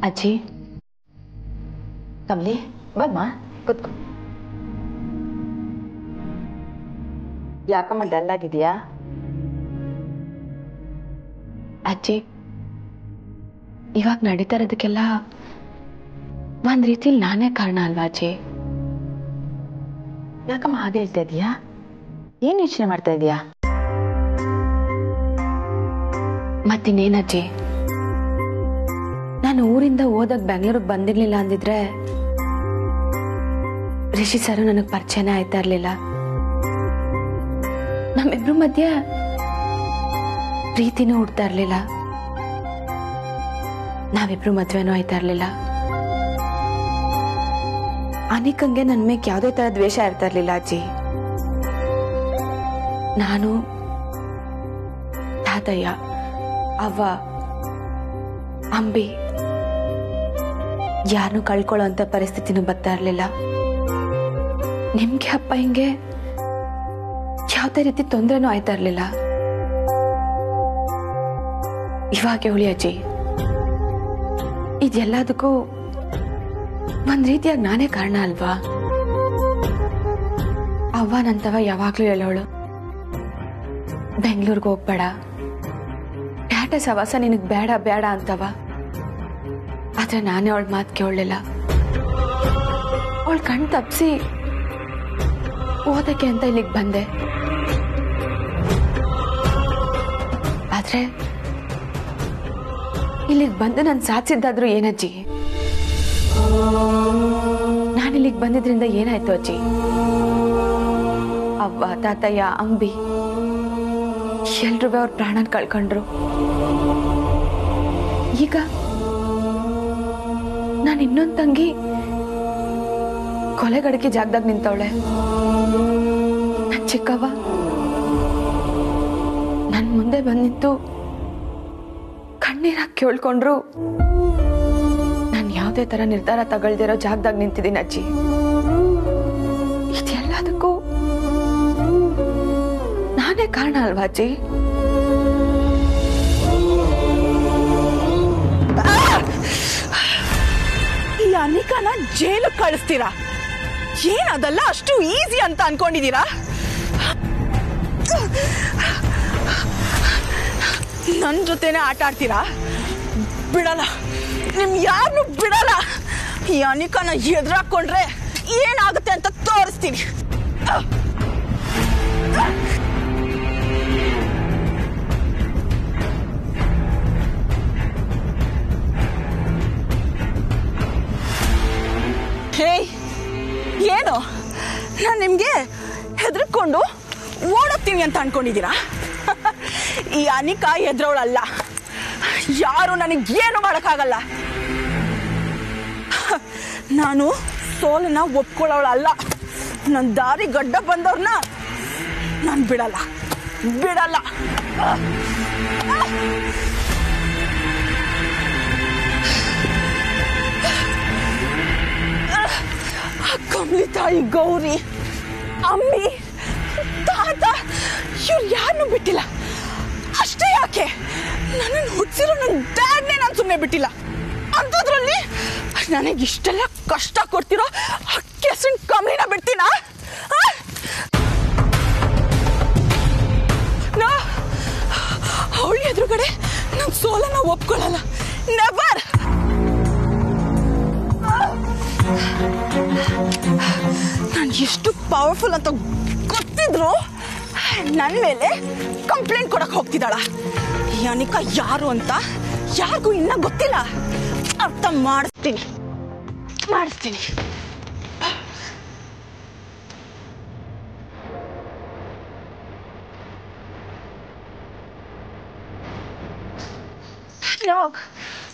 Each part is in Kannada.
ಅಜ್ಜಿ ಕಮಲಿ ಬಮ್ಮ ಕೂತ್ಕೊ. ಯಾಕಮ್ಮ ಡಲ್ ಆಗಿದೆಯಾ? ಅಜ್ಜಿ ಇವಾಗ ನಡೀತಾ ಇರೋದಕ್ಕೆಲ್ಲ ಒಂದ್ ರೀತಿಲಿ ನಾನೇ ಕಾರಣ ಅಲ್ವಾ ಅಜ್ಜಿ? ಯಾಕಮ್ಮ ಹಾಗೆ ಹೇಳ್ತಾ ಇದೀಯಾ? ಏನ್ ಯೋಚನೆ ಮಾಡ್ತಾ ಇದೀಯಾ? ಮತ್ತಿನ್ನೇನಜ್ಜಿ, ನಾನು ಊರಿಂದ ಓದಕ್ ಬೆಂಗಳೂರಿಗೆ ಬಂದಿರ್ಲಿಲ್ಲ ಅಂದಿದ್ರೆ ರಿಷಿ ಸರ್ ನನಗ್ ಪರಿಚಯನೇ ಆಯ್ತಾ ಇರ್ಲಿಲ್ಲ. ನಮ್ಮಿಬ್ರು ಮಧ್ಯೆ ಪ್ರೀತಿನೂ ಹುಡ್ತಾ ಇರ್ಲಿಲ್ಲ, ನಾವಿಬ್ರು ಮದ್ವೆನೂ ಆಯ್ತಾ ಇರ್ಲಿಲ್ಲ. ಅನಿಕಂಗೆ ನನ್ ಮೇಕ್ ಯಾವುದೇ ತರ ದ್ವೇಷ ಇರ್ತಾ ಇರ್ಲಿಲ್ಲ ಅಜ್ಜಿ. ನಾನು, ತಾತಯ್ಯ, ಅವ್ವ, ಅಂಬಿ ಯಾರನ್ನೂ ಕಳ್ಕೊಳ್ಳೋ ಅಂತ ಪರಿಸ್ಥಿತಿನೂ ಬರ್ತಾ ಇರ್ಲಿಲ್ಲ. ನಿಮ್ಗೆ ಅಪ್ಪ ಹಿಂಗೆ ಯಾವುದೇ ರೀತಿ ತೊಂದರೆನೂ ಆಯ್ತಾ ಇರ್ಲಿಲ್ಲ. ಇವಾಗ ಹೇಳಿ ಅಜ್ಜಿ, ಇದೆಲ್ಲದಕ್ಕೂ ಒಂದ್ ರೀತಿಯಾಗಿ ನಾನೇ ಕಾರಣ ಅಲ್ವಾ? ಅವ್ವ ನಂತವ ಯಾವಾಗ್ಲೂ ಹೇಳೋಳು, ಬೆಂಗಳೂರಿಗೆ ಹೋಗ್ಬೇಡ, ಪ್ಯಾಟೆ ಸವಾಸ ನಿನಗ್ ಬೇಡ ಬೇಡ ಅಂತವ. ಆದ್ರೆ ನಾನೇ ಅವಳ ಮಾತು ಕೇಳಲಿಲ್ಲ. ಅವಳ ಕಣ್ ತಪ್ಸಿ ಓದಕ್ಕೆ ಅಂತ ಇಲ್ಲಿಗೆ ಬಂದೆ. ಆದ್ರೆ ಇಲ್ಲಿಗೆ ಬಂದು ನಾನು ಸಾಧಿಸಿದ್ದಾದ್ರೂ ಏನಜ್ಜಿ? ನಾನಿಲ್ಲಿಗೆ ಬಂದಿದ್ರಿಂದ ಏನಾಯ್ತು ಅಜ್ಜಿ? ಅವ್ವ, ತಾತಯ್ಯ, ಅಂಬಿ ಎಲ್ರೂ ಅವ್ರ ಪ್ರಾಣ ಕಳ್ಕೊಂಡ್ರು. ಈಗ ನಾನು ಇನ್ನೊಂದ್ ತಂಗಿ ಕೊಲೆಗಡಕೆ ಜಾಗದಾಗ ನಿಂತವಳೆ. ನನ್ ಚಿಕ್ಕವ್ವ ನನ್ ಮುಂದೆ ಬಂದಿತ್ತು ಕಣ್ಣೀರಾಗಿ ಕೇಳ್ಕೊಂಡ್ರು ನಾನು ಯಾವುದೇ ತರ ನಿರ್ಧಾರ ತಗೊಳ್ದಿರೋ ಜಾಗದಾಗ ನಿಂತಿದ್ದೀನಿ ಅಜ್ಜಿ. ಇದೆಲ್ಲದಕ್ಕೂ ನಾನೇ ಕಾರಣ ಅಲ್ವಾ ಅಜ್ಜಿ? ಈ ಅನಿಕಾನ ಜೈಲು ಕಳಿಸ್ತೀರಾ? ಏನದಲ್ಲ ಅಷ್ಟು ಈಸಿ ಅಂತ ಅನ್ಕೊಂಡಿದ್ದೀರಾ? ನನ್ ಜೊತೆನೆ ಆಟ ಆಡ್ತೀರಾ? ಬಿಡಲ್ಲ, ನಿಮ್ ಯಾರನ್ನು ಬಿಡಲ್ಲ. ಈ ಅನಿಕಾನ ಎದುರಾಕೊಂಡ್ರೆ ಏನಾಗುತ್ತೆ ಅಂತ ತೋರಿಸ್ತೀನಿ. ಹೇ, ಏನು ನಾನು ನಿಮ್ಗೆ ಹೆದರ್ಕೊಂಡು ಓಡುತ್ತೀನಿ ಅಂತ ಅನ್ಕೊಂಡಿದ್ದೀರಾ? ಈ ಅನಿಕಾ ಎದ್ರವಳಲ್ಲ, ಯಾರು ನನಗೇನು ಮಾಡಕ್ಕಾಗಲ್ಲ. ನಾನು ಸೋಲನ್ನ ಒಪ್ಕೊಳ್ಳೋಳಲ್ಲ. ನನ್ನ ದಾರಿ ಗಡ್ಡ ಬಂದವ್ರನ್ನ ನಾನು ಬಿಡಲ್ಲ ಬಿಡಲ್ಲ. ಕಮಲಿ ತಾಯಿ, ಗೌರಿ, ಅಮ್ಮಿ, ತಾತ ಇವ್ರು ಯಾರನ್ನೂ ಬಿಟ್ಟಿಲ್ಲ. ಅಷ್ಟೇ ಯಾಕೆ, ನನ್ನನ್ನು ಹುಟ್ಟಿಸಿರೋ ನನ್ನ ಡ್ಯಾಡ್ನೇ ನಾನು ಸುಮ್ಮನೆ ಬಿಟ್ಟಿಲ್ಲ. ಅಂಥದ್ರಲ್ಲಿ ನನಗೆ ಇಷ್ಟೆಲ್ಲ ಕಷ್ಟ ಕೊಡ್ತಿರೋ ಆ ಕೆಸನ್ ಕಮ್ಮಿನ ಬಿಡ್ತೀನ? ಅವಳ ಎದುರುಗಡೆ ನನ್ನ ಸೋಲನ್ನ ಒಪ್ಕೊಳ್ಳಲ್ಲ. ನೆವರ್. ನಾನು ಎಷ್ಟು ಪವರ್ಫುಲ್ ಅಂತ ಗೊತ್ತಿದ್ರು ನನ್ನ ಮೇಲೆ ಕಂಪ್ಲೇಂಟ್ ಕೊಡಕ್ ಹೋಗ್ತಿದ್ದಾಳ. ಈ ಅನಿಕಾ ಯಾರು ಅಂತ ಯಾರಿಗೂ ಇನ್ನ ಗೊತ್ತಿಲ್ಲ. ಅರ್ಥ ಮಾಡಿಸ್ತೀನಿ.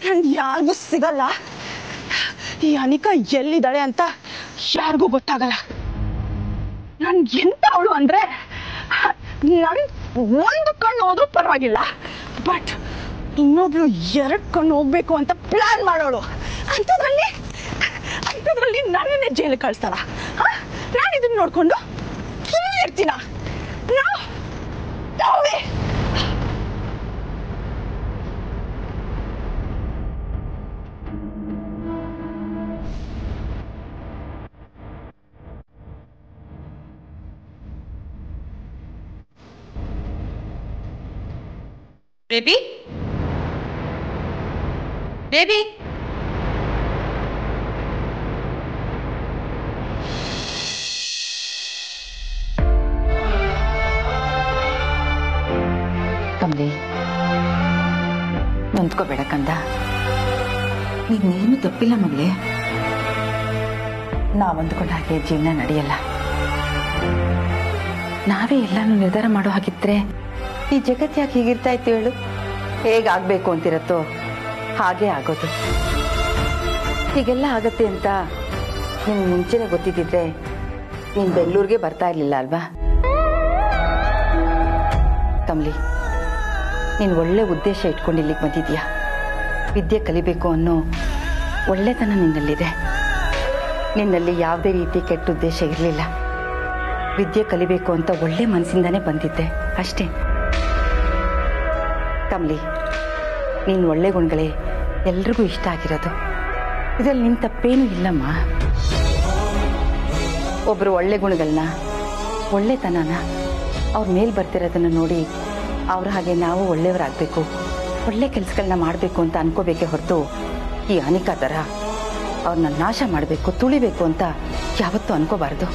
ನನ್ ಯಾರಿಗೂ ಸಿಗಲ್ಲ. ಈ ಅನಿಕಾ ಎಲ್ಲಿದ್ದಾಳೆ ಅಂತ ಯಾರಿಗೂ ಗೊತ್ತಾಗಲ್ಲ. ನನ್ ಎಂತ ಅವಳು ಅಂದ್ರೆ, ನನ್ ಒಂದು ಕಣ್ಣು ಹೋದ್ರೂ ಪರವಾಗಿಲ್ಲ, ಬಟ್ ಇನ್ನೊಬ್ಳು 2 ಕಣ್ಣು ಹೋಗ್ಬೇಕು ಅಂತ ಪ್ಲಾನ್ ಮಾಡೋಳು. ಅಂಥದ್ರಲ್ಲಿ ನನ್ನನ್ನೇ ಜೈಲಿಗೆ ಕಳಿಸ್ತಾಳ. ನಾನು ಇದನ್ನ ನೋಡ್ಕೊಂಡು ಸುಮ್ಮನೆ ಇರ್ತೀನ? ಬೇಬಿ ಬೇಬಿ ಕಮಲಿ, ನೊಂದ್ಕೋಬೇಡ ಕಂದ. ನೀನೇನು ತಪ್ಪಿಲ್ಲ ಮಗಳೇ. ನಾವಂದ್ಕೊಂಡ ಹಾಗೆ ಜೀವನ ನಡೆಯಲ್ಲ. ನಾವೇ ಎಲ್ಲಾನು ನಿರ್ಧಾರ ಮಾಡೋ ಹಾಗಿದ್ರೆ ಈ ಜಗತ್ತು ಯಾಕೆ ಹೀಗಿರ್ತಾ ಇತ್ತು ಹೇಳು? ಹೇಗಾಗಬೇಕು ಅಂತಿರತ್ತೋ ಹಾಗೆ ಆಗೋದು. ಹೀಗೆಲ್ಲ ಆಗತ್ತೆ ಅಂತ ನಿಮ್ಗೆ ಮುಂಚೆನೆ ಗೊತ್ತಿದ್ದಿದ್ರೆ ನೀನು ಬೆಂಗಳೂರಿಗೆ ಬರ್ತಾ ಇರ್ಲಿಲ್ಲ ಅಲ್ವಾ? ಕಮಲಿ, ನೀನು ಒಳ್ಳೆ ಉದ್ದೇಶ ಇಟ್ಕೊಂಡು ಇಲ್ಲಿಗೆ ಬಂದಿದ್ಯಾ. ವಿದ್ಯೆ ಕಲಿಬೇಕು ಅನ್ನೋ ಒಳ್ಳೆತನ ನಿನ್ನಲ್ಲಿದೆ. ನಿನ್ನಲ್ಲಿ ಯಾವುದೇ ರೀತಿ ಕೆಟ್ಟ ಉದ್ದೇಶ ಇರಲಿಲ್ಲ. ವಿದ್ಯೆ ಕಲಿಬೇಕು ಅಂತ ಒಳ್ಳೆ ಮನಸ್ಸಿಂದಾನೇ ಬಂದಿದ್ದೆ ಅಷ್ಟೇ. ಕಮಲಿ, ನೀನು ಒಳ್ಳೆ ಗುಣಗಳೇ ಎಲ್ರಿಗೂ ಇಷ್ಟ ಆಗಿರೋದು. ಇದರಲ್ಲಿ ನಿನ್ನ ತಪ್ಪೇನೂ ಇಲ್ಲಮ್ಮ. ಒಬ್ಬರು ಒಳ್ಳೆ ಗುಣಗಳನ್ನ, ಒಳ್ಳೆತನನ ಅವ್ರ ಮೇಲೆ ಬರ್ತಿರೋದನ್ನು ನೋಡಿ ಅವ್ರ ಹಾಗೆ ನಾವು ಒಳ್ಳೆಯವರಾಗಬೇಕು, ಒಳ್ಳೆ ಕೆಲಸಗಳನ್ನ ಮಾಡಬೇಕು ಅಂತ ಅನ್ಕೋಬೇಕೇ ಹೊರತು ಈ ಅನಿಕಾ ಥರ ಅವ್ರನ್ನ ನಾಶ ಮಾಡಬೇಕು, ತುಳಿಬೇಕು ಅಂತ ಯಾವತ್ತೂ ಅನ್ಕೋಬಾರ್ದು.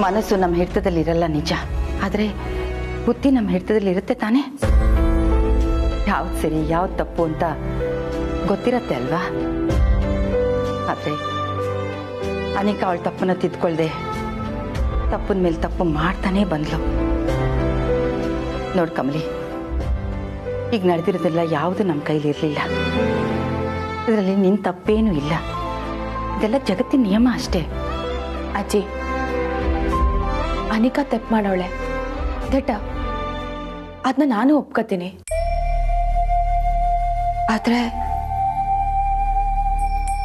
ಮನಸ್ಸು ನಮ್ಮ ಹಿಡಿತದಲ್ಲಿರಲ್ಲ ನಿಜ, ಆದರೆ ಬುದ್ಧಿ ನಮ್ಮ ಹಿಡಿತದಲ್ಲಿ ಇರುತ್ತೆ ತಾನೇ. ಯಾವ್ದು ಸರಿ ಯಾವ್ದು ತಪ್ಪು ಅಂತ ಗೊತ್ತಿರತ್ತೆ ಅಲ್ವಾ? ಆದರೆ ಅನಿಕಾ ಅವಳ ತಪ್ಪನ್ನ ತಿದ್ಕೊಳ್ದೆ ತಪ್ಪನ ಮೇಲೆ ತಪ್ಪು ಮಾಡ್ತಾನೇ ಬಂದ್ಲು. ನೋಡ್ ಕಮಲಿ, ಈಗ ನಡೆದಿರೋದೆಲ್ಲ ಯಾವುದು ನಮ್ಮ ಕೈಲಿ ಇರಲಿಲ್ಲ. ಇದರಲ್ಲಿ ನಿನ್ನ ತಪ್ಪೇನೂ ಇಲ್ಲ. ಇದೆಲ್ಲ ಜಗತ್ತಿನ ನಿಯಮ ಅಷ್ಟೇ. ಅಜ್ಜಿ, ಅನಿಕಾ ತಪ್ಪು ಮಾಡೋಳೆ ದಟ್ಟ, ಅದನ್ನ ನಾನು ಒಪ್ಕೋತೀನಿ. ಆದ್ರೆ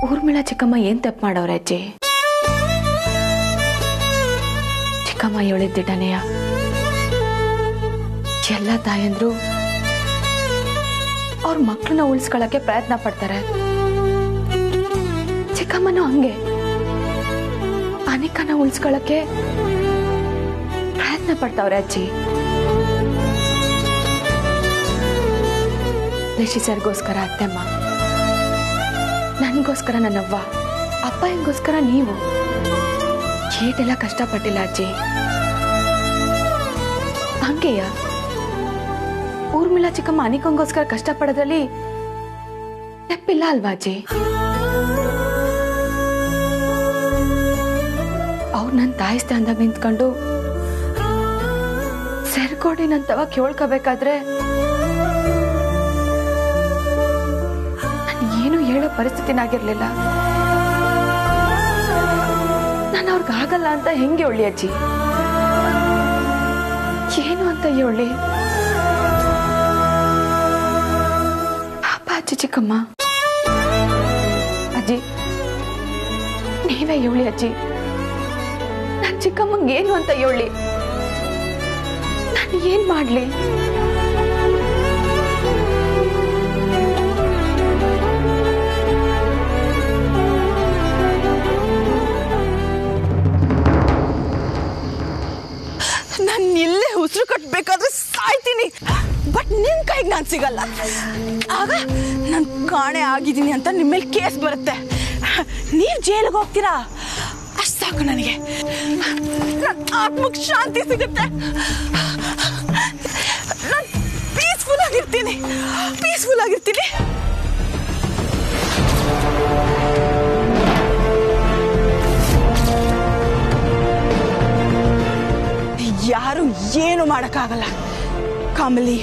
ಊರ್ಮಿಳಾ ಚಿಕ್ಕಮ್ಮ ಏನ್ ತಪ್ಪು ಮಾಡವ್ರೆ ಅಜ್ಜಿ? ಚಿಕ್ಕಮ್ಮ ಹೇಳಿದ್ದಿಟ್ಟನೆಯ ಎಲ್ಲ ತಾಯಂದ್ರು ಅವ್ರ ಮಕ್ಕಳನ್ನ ಉಳಿಸ್ಕೊಳ್ಳಕ್ಕೆ ಪ್ರಯತ್ನ ಪಡ್ತಾರೆ. ಚಿಕ್ಕಮ್ಮನೂ ಹಂಗೆ ಅನಿಕನ ಉಳಿಸ್ಕೊಳ್ಳಕ್ಕೆ ಪ್ರಯತ್ನ ಪಡ್ತಾವ್ರೆ ಅಜ್ಜಿ. ರಿಷಿ ಸರ್ಗೋಸ್ಕರ ಅತ್ತೆಮ್ಮ, ನನ್ಗೋಸ್ಕರ ನನ್ನವ್ವ, ಅಪ್ಪ ಹೆಂಗೋಸ್ಕರ ನೀವು ಏಟೆಲ್ಲ ಕಷ್ಟಪಟ್ಟಿಲ್ಲ ಅಜ್ಜಿ. ಹಂಗೆಯ ಊರ್ಮಿಳಾ ಚಿಕ್ಕಮ್ಮ ಅನಿಕಂಗೋಸ್ಕರ ಕಷ್ಟಪಡೋದ್ರಲ್ಲಿ ತಪ್ಪಿಲ್ಲ ಅಲ್ವಾ ಅಜ್ಜಿ? ಅವ್ರು ನನ್ನ ತಾಯಿ ಸ್ಥಾನದಾಗ ನಿಂತ್ಕೊಂಡು ಸೆರ್ಗೋಡಿ ನಂತವ ಕೇಳ್ಕೋಬೇಕಾದ್ರೆ ನಾನು ಏನು ಹೇಳೋ ಪರಿಸ್ಥಿತಿನಾಗಿರ್ಲಿಲ್ಲ. ನಾನು ಅವ್ರಿಗಾಗಲ್ಲ ಅಂತ ಹೆಂಗೆ ಹೇಳಿ ಅಜ್ಜಿ? ಏನು ಅಂತ ಹೇಳಿ? ಅಜ್ಜಿ, ಚಿಕ್ಕಮ್ಮ, ಅಜ್ಜಿ ನೀವೇ ಹೇಳಿ ಅಜ್ಜಿ, ನನ್ ಚಿಕ್ಕಮ್ಮಂಗೆ ಏನು ಅಂತ ಹೇಳಿ? ನಾನು ಏನ್ ಮಾಡ್ಲಿ? ನಾನು ಇಲ್ಲೇ ಉಸಿರು ಕಟ್ಟಬೇಕಾದ್ರೆ ಸಾಯ್ತೀನಿ, ಬಟ್ ನಿಮ್ ಕೈಗೆ ನಾನು ಸಿಗಲ್ಲ. ಆಗ ನಾನು ಕಾಣೆ ಆಗಿದ್ದೀನಿ ಅಂತ ನಿಮ್ಮ ಮೇಲೆ ಕೇಸ್ ಬರುತ್ತೆ. ನೀವು ಜೈಲಿಗೆ ಹೋಗ್ತೀರಾ, ಅಷ್ಟು ಸಾಕು ನನಗೆ. ನನ್ನ ಆತ್ಮಕ್ಕೆ ಶಾಂತಿ ಸಿಗುತ್ತೆ. ನಾನು ಪೀಸ್ಫುಲ್ ಆಗಿರ್ತೀನಿ. ಯಾರು ಏನು ಮಾಡಕ್ಕಾಗಲ್ಲ. ಕಮಲಿ,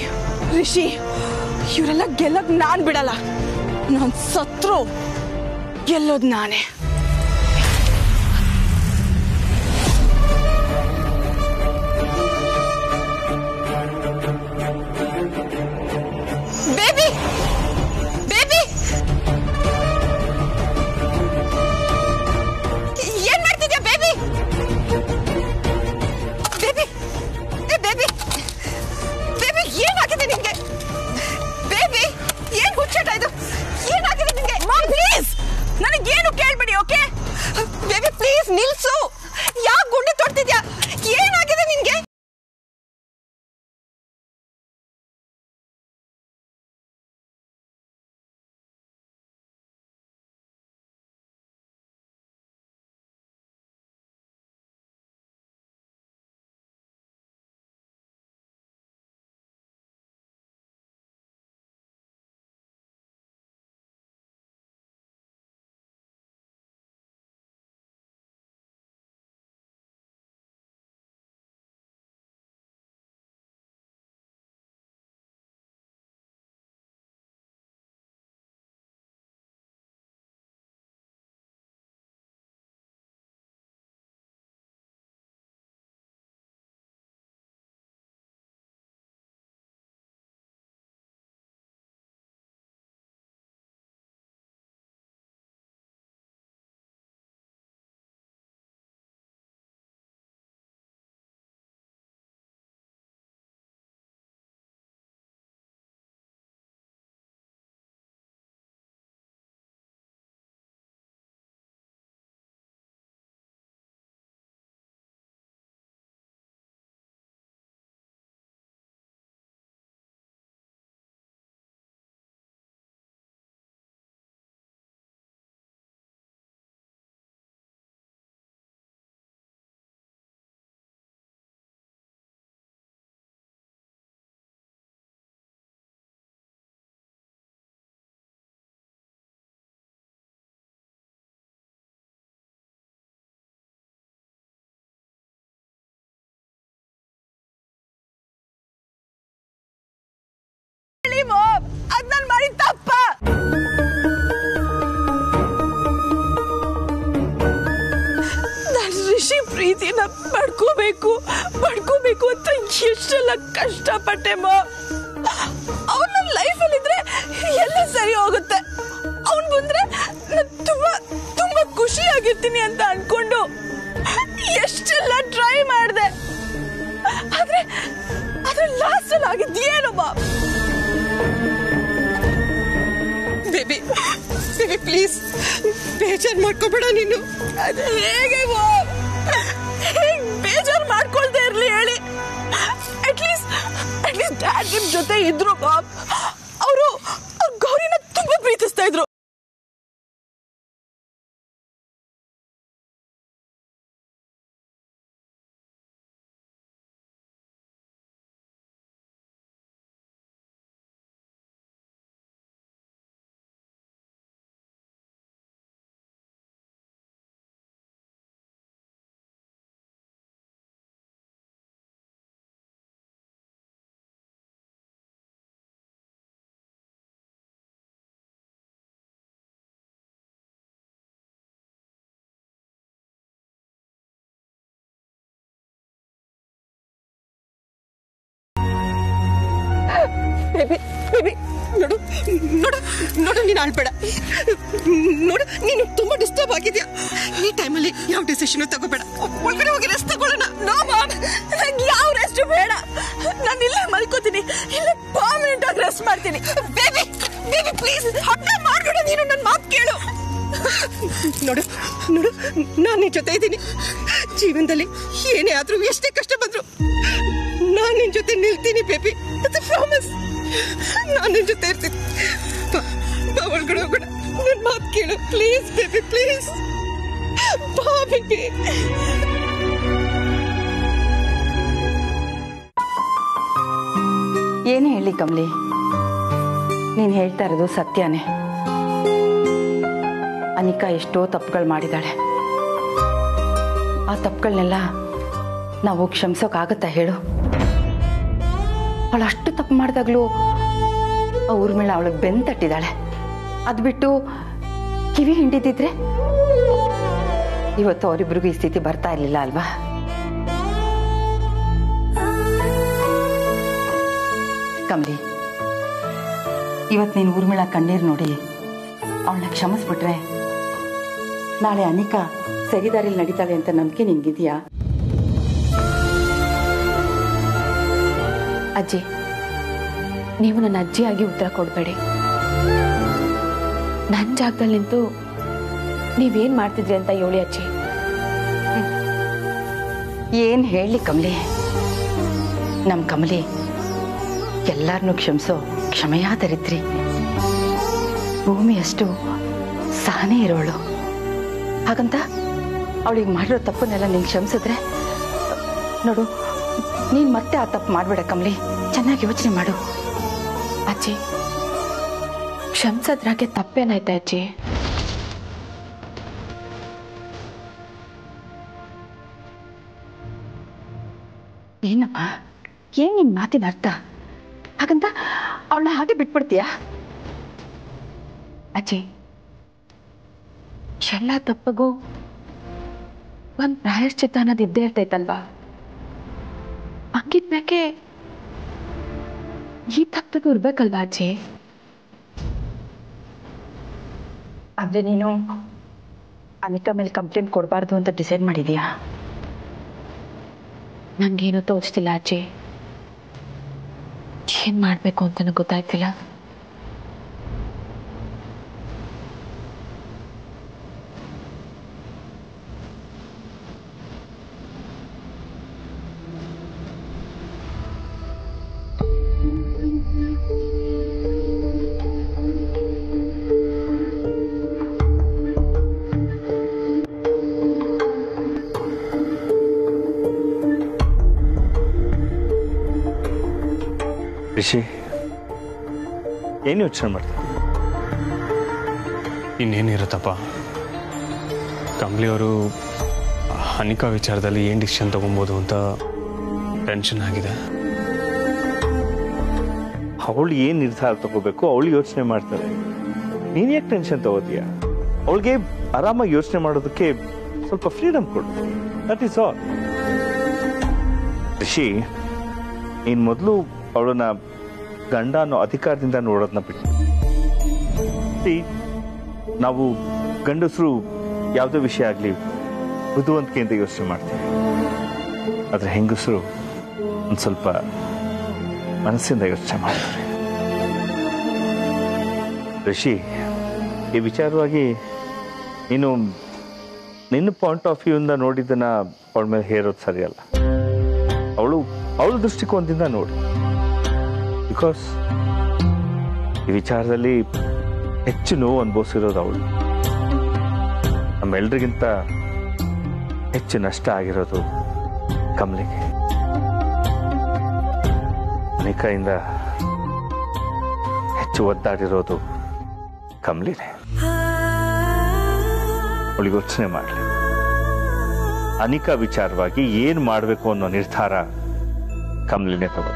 ರಿಷಿ ಇವರೆಲ್ಲ ಗೆಲ್ಲಕ್ ನಾನ್ ಬಿಡಲ್ಲ. ನಾನ್ ಸತ್ರು ಗೆಲ್ಲೋದು ನಾನೇ. ಬೇಬಿ, ಬೇಬಿ, ಏನ್ ಮಾಡ್ತಿದ್ಯಾ ಬೇಬಿ? ಬೇಬಿ, ಬೇಬಿ, ಬೇಬಿ, ಏನಾಗಿದೆ ನಿಮ್ಗೆ? ಬೇಬಿ, ಏನ್ ಹುಚ್ಚಾಟ ಇದು? ಏನಾಗಿದೆ ನಿಮ್ಗೆ? ಮಾಮ್ ಪ್ಲೀಸ್ ನನಗೇನು ಕೇಳ್ಬೇಡಿ, ಓಕೆ? ಬೇಬಿ ಪ್ಲೀಸ್ ನಿಲ್ಸು. ಯಾಕೆ ಗುಂಡಿ ತೊಡ್ತಿದ್ಯಾ? ಏನಾಗಿದೆ ನಿನ್ಗೆ? ಪ್ರೀತಿನ ಪಡ್ಕೋಬೇಕು ಅಂತ ಎಷ್ಟೆಲ್ಲ ಕಷ್ಟಪಟ್ಟೆಮ್ಮ. ಅವ್ನು ನನ್ನ ಲೈಫಲ್ಲಿದ್ರೆ ಎಲ್ಲ ಸರಿ ಹೋಗುತ್ತೆ, ಅವನು ಬಂದ್ರೆ ನಾನು ತುಂಬಾ ಖುಷಿಯಾಗಿರ್ತೀನಿ ಅಂತ ಅನ್ಕೊಂಡು ಎಷ್ಟೆಲ್ಲ ಟ್ರೈ ಮಾಡಿದೆ. ಆದ್ರೆ ಲಾಸ್ಟ್ ಅಲ್ಲಿ ಆಗಿದ್ದೇನಮ್ಮ. ಬೇಬಿ ಪ್ಲೀಸ್ ಬೇಜಾರು ಮಾಡ್ಕೋಬೇಡ ನೀನು. ಅದು ಹೇಗೆ ಬೇಜಾರು ಮಾಡ್ಕೊಳ್ದೇ ಇರ್ಲಿ ಹೇಳಿ. ಅಟ್ಲೀಸ್ಟ್ ಡ್ಯಾಡ್ ನಿಮ್ ಜೊತೆ ಇದ್ರು ಬಾಬ್. ಅವರು ಗೌರಿನ ತುಂಬಾ ಪ್ರೀತಿಸ್ತಾ ಇದ್ರು. ಬೇಬಿ ನೋಡು ನೋಡು ನೋಡು, ನೀನು ಆಳ್ಬೇಡ. ನೋಡು, ನೀನು ತುಂಬಾ ಡಿಸ್ಟರ್ಬ್ ಆಗಿದ್ಯಾ. ಈ ಟೈಮಲ್ಲಿ ಯಾವ ಡಿಸಿಷನ್ ತಗೋಬೇಡ. ಒಳಗಡೆ ಹೋಗಿ ರೆಸ್ಟ್ ತಗೊಳ್ಳೋಣ. ನೋ ಮಾಮ್, ನಂಗೆ ಯಾವ ರೆಸ್ಟ್ ಬೇಡ. ನಾನು ಇಲ್ಲೇ ಮಲ್ಕೋತೀನಿ, ಇಲ್ಲೇ ಪರ್ಮನೆಂಟ್ ಆಗಿ ರೆಸ್ಟ್ ಮಾಡ್ತೀನಿ. ಬೇಬಿ ಪ್ಲೀಸ್ ಹಠ ಮಾಡ್ಬೇಡ. ನೀನು ನನ್ನ ಮಾತು ಕೇಳು. ನೋಡು ನಾನು ನಿನ್ ಜೊತೆ ಇದ್ದೀನಿ. ಜೀವನದಲ್ಲಿ ಏನೇ ಆದ್ರೂ ಎಷ್ಟೇ ಕಷ್ಟ ಬಂದ್ರು ನಾನು ನಿನ್ ಜೊತೆ ನಿಲ್ತೀನಿ ಬೇಬಿ. ಪ್ರಾಮಿಸ್. ನಾನು ನಿನ್ ಜೊತೆ ಇರ್ತೀನಿ. ಬಾ ಒಳಗಡೆ ಹೋಗೋಣ. ನನ್ನ ಮಾತು ಕೇಳು ಪ್ಲೀಸ್ ಬೇಬಿ, ಪ್ಲೀಸ್ ಬಾ ಬೇಬಿ. ಏನೇ ಹೇಳಿ ಕಮಲಿ, ನೀನು ಹೇಳ್ತಾ ಇರೋದು ಸತ್ಯನೇ. ಅನಿಕಾ ಎಷ್ಟೋ ತಪ್ಪುಗಳು ಮಾಡಿದಾಳೆ. ಆ ತಪ್ಪುಗಳನ್ನೆಲ್ಲ ನಾವು ಕ್ಷಮಿಸೋಕ್ಕಾಗತ್ತಾ ಹೇಳು? ಅವಳು ಅಷ್ಟು ತಪ್ಪು ಮಾಡಿದಾಗ್ಲೂ ಆ ಊರ್ಮಿಳ ಅವಳಿಗೆ ಬೆನ್ನು ತಟ್ಟಿದ್ದಾಳೆ. ಅದು ಬಿಟ್ಟು ಕಿವಿ ಹಿಂಡಿದಿದ್ರೆ ಇವತ್ತು ಅವರಿಬ್ರಿಗೂ ಈ ಸ್ಥಿತಿ ಬರ್ತಾ ಇರಲಿಲ್ಲ ಅಲ್ವಾ? ಕಮಲಿ, ಇವತ್ತು ನೀನು ಊರ್ಮಿಳ ಕಣ್ಣೀರು ನೋಡಿ ಅವಳನ್ನ ಕ್ಷಮಿಸ್ಬಿಟ್ರೆ ನಾಳೆ ಅನಿಕಾ ಸರಿದಾರಿಯಲ್ಲಿ ನಡೀತಾಳೆ ಅಂತ ನಂಬಿಕೆ ನಿನ್ಗಿದೆಯಾ? ಅಜ್ಜಿ, ನೀವು ನನ್ನ ಅಜ್ಜಿಯಾಗಿ ಉತ್ತರ ಕೊಡಬೇಡಿ. ನನ್ನ ಜಾಗದಲ್ಲಿ ನಿಂತು ನೀವೇನ್ ಮಾಡ್ತಿದ್ರಿ ಅಂತ ಹೇಳಿ ಅಜ್ಜಿ. ಏನ್ ಹೇಳಿ ಕಮಲಿ, ನಮ್ ಕಮಲಿ ಎಲ್ಲಾರನ್ನೂ ಕ್ಷಮಿಸೋ ಕ್ಷಮೆಯಾದರಿದ್ರಿ. ಭೂಮಿಯಷ್ಟು ಸಹನೆ ಇರೋಳು. ಹಾಗಂತ ಅವಳಿಗೆ ಮಾಡಿರೋ ತಪ್ಪನ್ನೆಲ್ಲ ನಿಂಗೆ ಕ್ಷಮಿಸಿದ್ರೆ ನೋಡು, ನೀನ್ ಮತ್ತೆ ಆ ತಪ್ಪು ಮಾಡ್ಬೇಡ ಕಮಲಿ. ಚೆನ್ನಾಗಿ ಯೋಚನೆ ಮಾಡು. ಅಜ್ಜಿ, ಕ್ಷಮಿಸೋದ್ರಾಗೆ ತಪ್ಪೇನಾಯ್ತಾ ಅಜ್ಜಿ? ಏನಮ್ಮ, ಏನ್ ನಿನ್ ಮಾತಿನ ಅರ್ಥ? ಹಾಗಂತ ಅವಳನ್ನ ಹಾಗೆ ಬಿಟ್ಬಿಡ್ತೀಯಾ? ಅಜ್ಜಿ, ಎಲ್ಲ ತಪ್ಪಗೂ ಒಂದ್ ಪ್ರಾಯಶ್ಚಿತ್ತ ಅನ್ನೋದು ಇದ್ದೇ ಇರ್ತೈತಲ್ವಾ? ಹಂಗಿದ್ಮ್ಯಾಕೆ ಈ ತಪ್ಪಿಗೂ ಇರ್ಬೇಕಲ್ವಾ ಅಜ್ಜಿ? ಆದ್ರೆ ನೀನು ಅನಿಕಾ ಮೇಲೆ ಕಂಪ್ಲೇಂಟ್ ಕೊಡಬಾರ್ದು ಅಂತ ಡಿಸೈಡ್ ಮಾಡಿದೀಯಾ? ನಂಗೇನು ತೋಚ್ತಿಲ್ಲ ಅಜ್ಜಿ. ಏನ್ ಮಾಡ್ಬೇಕು ಅಂತಾನು ಗೊತ್ತಾಯ್ತಿಲ್ಲ. ರಿಷಿ, ಏನು ಯೋಚನೆ ಮಾಡ್ತೀನಿ? ಇನ್ನೇನಿರುತ್ತಪ್ಪ, ಕಮಲಿಯವರು ಅನಿಕಾ ವಿಚಾರದಲ್ಲಿ ಏನು ಡಿಸಿಷನ್ ತಗೊಬೋದು ಅಂತ ಟೆನ್ಷನ್ ಆಗಿದೆ. ಅವಳು ಏನು ನಿರ್ಧಾರ ತಗೋಬೇಕು ಅವಳು ಯೋಚನೆ ಮಾಡ್ತಾರೆ. ನೀನು ಯಾಕೆ ಟೆನ್ಷನ್ ತಗೋತೀಯ? ಅವಳಿಗೆ ಆರಾಮಾಗಿ ಯೋಚನೆ ಮಾಡೋದಕ್ಕೆ ಸ್ವಲ್ಪ ಫ್ರೀಡಮ್ ಕೊಡು. That is all. ರಿಷಿ, ನೀನು ಮೊದಲು ಅವಳನ್ನ ಗಂಡ ಅನ್ನೋ ಅಧಿಕಾರದಿಂದ ನೋಡೋದನ್ನ ಬಿಟ್ಟು, ನಾವು ಗಂಡಸರು ಯಾವುದೇ ವಿಷಯ ಆಗಲಿ ಬುದ್ಧಿವಂತಿಕೆಯಿಂದ ಯೋಚನೆ ಮಾಡ್ತೀವಿ, ಆದರೆ ಹೆಂಗಸರು ಒಂದು ಸ್ವಲ್ಪ ಮನಸ್ಸಿಂದ ಯೋಚನೆ ಮಾಡ್ತಾರೆ. ರಿಷಿ, ಈ ವಿಚಾರವಾಗಿ ನೀನು ನಿನ್ನ ಪಾಯಿಂಟ್ ಆಫ್ ವ್ಯೂ ಇಂದ ನೋಡಿದ್ದನ್ನ ಅವಳ ಮೇಲೆ ಹೇರೋದು ಸರಿಯಲ್ಲ. ಅವಳ ದೃಷ್ಟಿಕೋನದಿಂದ ನೋಡಿ. ಬಿಕಾಸ್ ಈ ವಿಚಾರದಲ್ಲಿ ಹೆಚ್ಚು ನೋವು ಅನುಭವಿಸಿರೋದು ಅವಳು. ನಮ್ಮೆಲ್ರಿಗಿಂತ ಹೆಚ್ಚು ನಷ್ಟ ಆಗಿರೋದು ಕಮಲಿಗೆ. ಅನಿಕಾಯಿಂದ ಹೆಚ್ಚು ಒದ್ದಾಡಿರೋದು ಕಮಲಿನೇ. ಅವಳಿಗೆ ಯೋಚನೆ ಮಾಡಲಿ. ಅನಿಕಾ ವಿಚಾರವಾಗಿ ಏನು ಮಾಡಬೇಕು ಅನ್ನೋ ನಿರ್ಧಾರ ಕಮಲಿನೇ ತಗೋ.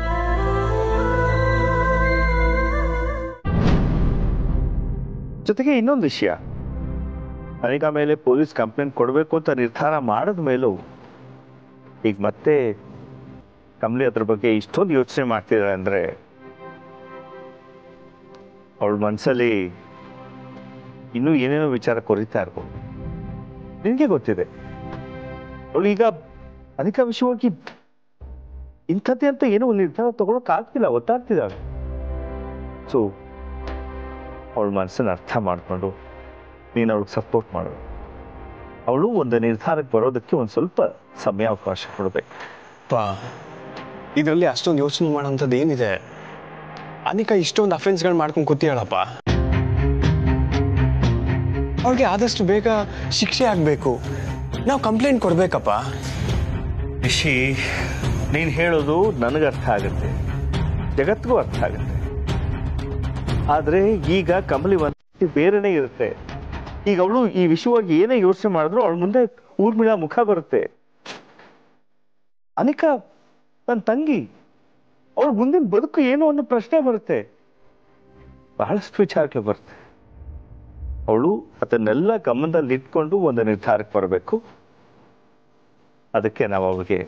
ಜೊತೆಗೆ ಇನ್ನೊಂದು ವಿಷಯ, ಅನಿಕಾ ಮೇಲೆ ಪೊಲೀಸ್ ಕಂಪ್ಲೇಂಟ್ ಕೊಡಬೇಕು ಅಂತ ನಿರ್ಧಾರ ಮಾಡಿದ ಮೇಲೂ ಈಗ ಮತ್ತೆ ಕಮಲಿ ಅದ್ರ ಬಗ್ಗೆ ಇಷ್ಟೊಂದು ಯೋಚನೆ ಮಾಡ್ತಿದ್ದಾರೆ ಅಂದ್ರೆ ಅವಳ ಮನಸ್ಸಲ್ಲಿ ಇನ್ನೂ ಏನೇನೋ ವಿಚಾರ ಕೊರಿತಾ ಇರ್ಬೋದು. ನಿನಗೆ ಗೊತ್ತಿದೆ, ಅವಳು ಈಗ ಅನಿಕಾ ವಿಷಯವಾಗಿ ಇಂಥದ್ದೇ ಅಂತ ಏನೋ ಒಂದು ನಿರ್ಧಾರ ತಗೊಳಕ್ಕಾಗ್ತಿಲ್ಲ, ಒತ್ತಾಗ್ತಿದ್ದಾಳೆ. ಸೊ ಅವಳ ಮನಸ್ಸನ್ನು ಅರ್ಥ ಮಾಡಿಕೊಂಡು ನೀನು ಅವಳಿಗೆ ಸಪೋರ್ಟ್ ಮಾಡು. ಅವಳು ಒಂದು ನಿರ್ಧಾರಕ್ಕೆ ಬರೋದಕ್ಕೆ ಒಂದು ಸ್ವಲ್ಪ ಸಮಯಾವಕಾಶ ಕೊಡಬೇಕು. ಇದರಲ್ಲಿ ಅಷ್ಟೊಂದು ಯೋಚನೆ ಮಾಡೋಂಥದ್ದು ಏನಿದೆ? ಅನಿಕಾ ಇಷ್ಟೊಂದು ಅಫೆನ್ಸ್ಗಳು ಮಾಡ್ಕೊಂಡು ಕೂತಿಯಾಳಪ್ಪ. ಅವ್ಳಿಗೆ ಆದಷ್ಟು ಬೇಗ ಶಿಕ್ಷೆ ಆಗಬೇಕು, ನಾವು ಕಂಪ್ಲೇಂಟ್ ಕೊಡ್ಬೇಕಪ್ಪ. ರಿಷಿ, ನೀನು ಹೇಳೋದು ನನಗೆ ಅರ್ಥ ಆಗುತ್ತೆ, ಜಗತ್ತಿಗೂ ಅರ್ಥ ಆಗುತ್ತೆ. ಆದರೆ ಈಗ ಕಮಲಿ ಒಂದು ಬೇರೆನೇ ಇರುತ್ತೆ. ಈಗ ಅವಳು ಈ ವಿಷಯವಾಗಿ ಏನೇ ಯೋಚನೆ ಮಾಡಿದ್ರು ಅವಳ ಮುಂದೆ ಊರ್ಮಿಳಾ ಮುಖ ಬರುತ್ತೆ. ಅನಿಕಾ ನನ್ನ ತಂಗಿ, ಅವಳ ಮುಂದಿನ ಬದುಕು ಏನು ಅನ್ನೋ ಪ್ರಶ್ನೆ ಬರುತ್ತೆ, ಬಹಳಷ್ಟು ವಿಚಾರಕ್ಕೆ ಬರುತ್ತೆ. ಅವಳು ಅದನ್ನೆಲ್ಲ ಗಮನದಲ್ಲಿ ಇಟ್ಕೊಂಡು ಒಂದು ನಿರ್ಧಾರಕ್ಕೆ ಬರಬೇಕು. ಅದಕ್ಕೆ ನಾವು ಅವಳಿಗೆ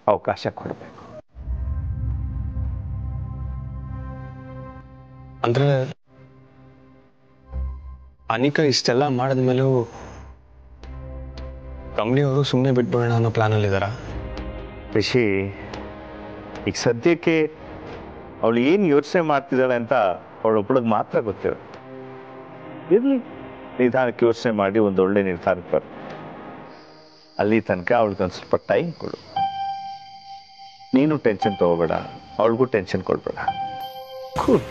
ಅವಕಾಶ ಕೊಡಬೇಕು. ಅಂದ್ರೆ ಅನಿಕಾ ಇಷ್ಟೆಲ್ಲ ಮಾಡಿದ್ಮೇಲೂ ಕಮಲಿ ಅವರು ಸುಮ್ಮನೆ ಬಿಟ್ಬಿಡೋಣ ಅನ್ನೋ ಪ್ಲಾನಲ್ಲಿ ಇದ್ದಾರಾ? ರಿಷಿ, ಈಗ ಸದ್ಯಕ್ಕೆ ಅವಳು ಏನು ಯೋಚನೆ ಮಾಡ್ತಿದ್ದಾಳೆ ಅಂತ ಅವಳೊಬ್ಬಳಿಗೆ ಮಾತ್ರ ಗೊತ್ತಿರೋ. ಇರಲಿ, ನಿಧಾನಕ್ಕೆ ಯೋಚನೆ ಮಾಡಿ ಒಂದು ಒಳ್ಳೆ ನಿರ್ಧಾರಕ್ಕೆ ಬರ. ಅಲ್ಲಿ ತನಕ ಅವಳಿಗೆ ಒಂದು ಸ್ವಲ್ಪ ಟೈಮ್ ಕೊಡು. ನೀನು ಟೆನ್ಷನ್ ತಗೋಬೇಡ, ಅವಳಿಗೂ ಟೆನ್ಷನ್ ಕೊಡ್ಬೇಡ. ಕೂಲ್.